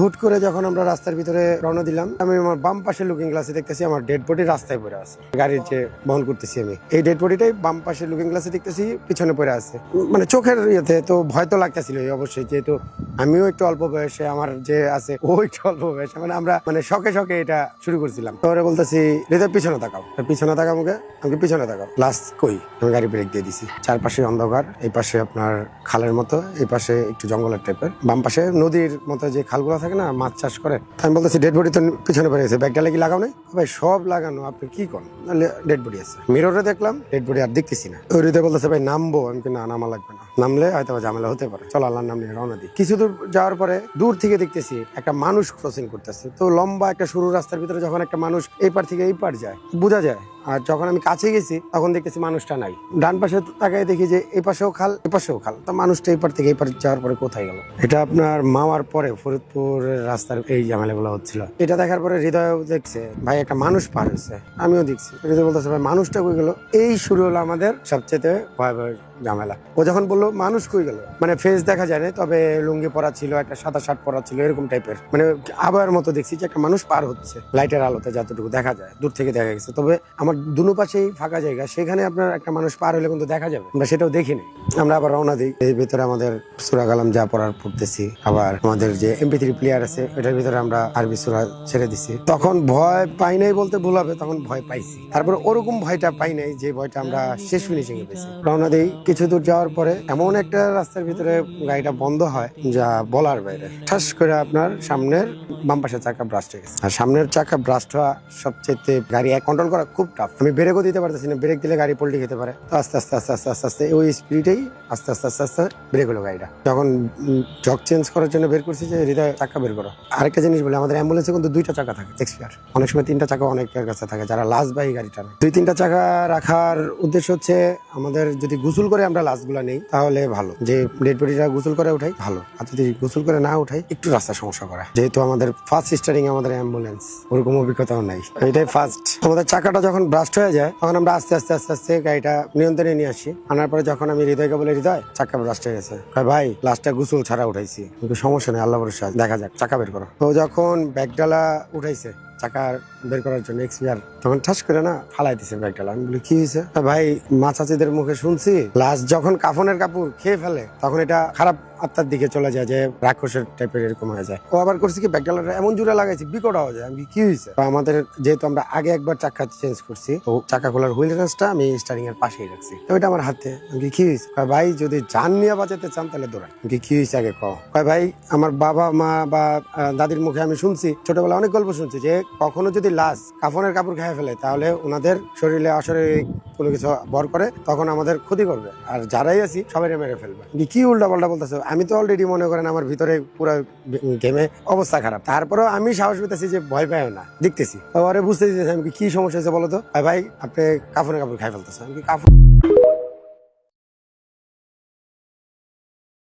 হুট করে যখন আমরা রাস্তার ভিতরে রওনা দিলাম, আমি আমার বাম পাশে লুকিং গ্লাসে দেখতেছি আমার ডেড বডি রাস্তায় পড়ে আছে। গাড়ির যে বহন করতেছি আমি, এই ডেড বডিটাই বাম পাশে লুকিং গ্লাসে দেখতেছি পিছনে পড়ে আছে। মানে চোখের ইয়েতে তো ভয় তো লাগতেছিল অবশ্যই, যেহেতু আমিও একটু অল্প বয়সে, আমার যে আছে ও একটু অল্প বয়সে, মানে আমরা মানে শখে শখে এটা শুরু করছিলাম। পরে বলতেছি হৃদয় পিছনে তাকাও, পিছনে তাকাও মুখে, আমাকে পিছনে তাকাও। লাস্ট কই আমি গাড়ি ব্রেক দিয়ে দিছি। চারপাশে অন্ধকার, এই পাশে আপনার খালের মতো, এই পাশে একটু জঙ্গলের টাইপের, বাম পাশে নদীর মতো যে খালগুলো থাকে না, মাছ চাষ করে। আমি বলতেছি ডেড বডি তো পিছনে পড়ে গেছে, ব্যাগটা কি লাগাও নাই? ভাই সব লাগানো, আপনি কি করেন? ডেড বডি আছে। মিররে দেখলাম ডেড বডি, আর দেখতেছি না। ওই হৃদয় বলতেছে ভাই নামবো, আমি না নামা লাগবে না, নামলে হয়তো ঝামেলা হতে পারে, চলো আল্লাহর নাম নিয়ে রওনা দিই। কিছু দূর যাওয়ার পরে দূর থেকে দেখতেছি একটা মানুষ ক্রসিং করতেছে। তো লম্বা একটা সরু রাস্তার ভিতরে যখন একটা মানুষ এই পার থেকে এই পার যায় বোঝা যায়, আর যখন আমি কাছে গেছি তখন দেখতেছি মানুষটা নাই। ডান পাশে তাকায় দেখি যে এই পাশেও খাল, এ পাশেও খাল। তো মানুষটা এই পার থেকে এই পার যাওয়ার পরে কোথায় গেল? এটা আপনার মাওয়ার পরে ফরিদপুরের রাস্তার এই ঝামেলাগুলো হচ্ছিল। এটা দেখার পরে হৃদয় দেখছে ভাই একটা মানুষ পার হয়েছে, আমিও দেখছি। হৃদয় বলতেছে ভাই মানুষটা কই গেল? এই শুরু হলো আমাদের সবচেয়ে ভয়াবহ ঝামেলা। ও যখন বললো মানুষ কই গেল, মানে ফেস দেখা যায় না, তবে লুঙ্গি পরা ছিল, একটা সাদা শার্ট পরা ছিল, এরকম টাইপের, মানে আবার মতো দেখছি যে একটা মানুষ পার হচ্ছে লাইটের আলোতে, যতটুকু দেখা যায় দূর থেকে দেখা গেছে। তবে আমার দুনো পাশেই ফাঁকা জায়গা, সেখানে আপনার একটা মানুষ পার হলে কিন্তু দেখা যাবে, আমরা সেটাও দেখিনি। আমরা আবার রওনা দিই। এর ভিতরে আমাদের সূরা কালাম যা পড়ার পড়তেছি, আবার আমাদের যে MP3 প্লেয়ার আছে ওটার ভিতরে আমরা আরবি সূরা ছেড়ে দিছি। তখন ভয় পাই নাই বলতে ভুল হবে, তখন ভয় পাইছি। তারপরে ওরকম ভয়টা পাই নাই যে ভয়টা আমরা শেষ ফিনিশিং এ পেয়েছি। রওনা দিই। কিছু দূর যাওয়ার পরে এমন একটা রাস্তার ভিতরে গাড়িটা বন্ধ হয় যা বলার বাইরে। ঠাস করে আপনার সামনের বাম পাশের চাকা ব্রাস্ট হয়ে গেছে। আর সামনের চাকা ব্রাস্ট হওয়া সবচেয়ে গাড়ি কন্ট্রোল করা খুব টাফ। আমি ব্রেকও দিতে পারতেছি না, ব্রেক দিলে গাড়ি পল্টি খেতে পারে। তো আস্তে আস্তে আস্তে আস্তে আস্তে আস্তে ওই স্পিডেই আস্তে আস্তে আস্তে আস্তে ব্রেক হলো গাড়িটা। যখন জক চেঞ্জ করার জন্য বের করছি যে হৃদয় চাকা বের করো। আরেকটা জিনিস বলে, আমাদের অ্যাম্বুলেন্সে কিন্তু দুইটা চাকা থাকে এক্সপায়ার, অনেক সময় তিনটা চাকা অনেকের কাছে থাকে যারা লাশ বাহী গাড়িটা। দুই তিনটা চাকা রাখার উদ্দেশ্য হচ্ছে আমাদের যদি গোসল করে আমরা লাশগুলা নেই তাহলে ভালো, যে ডেড বডিটা গোসল করে উঠাই ভালো, আর যদি গোসল করে না উঠাই একটু রাস্তা সমস্যা করে। যেহেতু আমাদের ফার্স্ট স্টার্টিং আমাদের অ্যাম্বুলেন্স, ওরকম অভিজ্ঞতাও নাই, এটাই ফার্স্ট। আমাদের চাকাটা যখন ব্রাস্ট হয়ে যায় তখন আমরা আস্তে আস্তে আস্তে আস্তে গাড়িটা নিয়ন্ত্রণে নিয়ে আসি। আনার পরে যখন আমি হৃদয়কে বলে হৃদয় চাকা ব্রাস্ট হয়ে গেছে, ভাই লাস্টটা গোসল ছাড়া উঠাইছি, কিন্তু সমস্যা নেই, আল্লাহ ভরসা, দেখা যাক, চাকা বের করো। তো যখন ব্যাগডালা উঠাইছে চাকা বের করার জন্য এক্সপিয়ার, তখন ঠাস করে না ফালাই দিছে ব্যাগডালা। আমি বলি কি হয়েছে? ভাই মা চাচিদের মুখে শুনছি লাস্ট যখন কাফনের কাপড় খেয়ে ফেলে তখন এটা খারাপ আত্মার দিকে চলে যায়, যে রাক্ষসের টাইপের এরকম হয়ে যায়। ও আবার করছি কি ব্যাগডালাটা এমন জোরে লাগাইছি বিকট হয়ে যায়। আমি কি হয়েছে? আমাদের যেহেতু আমরা আগে একবার চাকা চেঞ্জ করছি, তো চাকা খোলার হুইল রেঞ্চটা আমি স্টারিং এর পাশেই রাখছি, তো ওইটা আমার হাতে। আমি কি হয়েছে? ভাই যদি জান নিয়ে বাঁচাতে চান তাহলে দৌড়ান। কি হয়েছে আগে কও। ভাই আমার বাবা মা বা দাদির মুখে আমি শুনছি, ছোটবেলা অনেক গল্প শুনছি, যে কখনো যদি লাশ কাফনের কাপড় খেয়ে ফেলে তাহলে ওনাদের শরীরে অশরীরিক কোনো কিছু ভর করে, তখন আমাদের ক্ষতি করবে, আর যারাই আছি সবাই মেরে ফেলবে। কি উল্টা পাল্টা বলতেছে? আমি তো অলরেডি মনে করেন আমার ভিতরে পুরো ঘেমে অবস্থা খারাপ, তারপরেও আমি সাহস পেতেছি যে ভয় পাইও না, দেখতেছি। তো বুঝতে দিতেছি আমি কি সমস্যা হয়েছে বলো তো। ভাই আপনি কাফনের কাপড় খাই ফেলতেছে। আমি কি কাপড়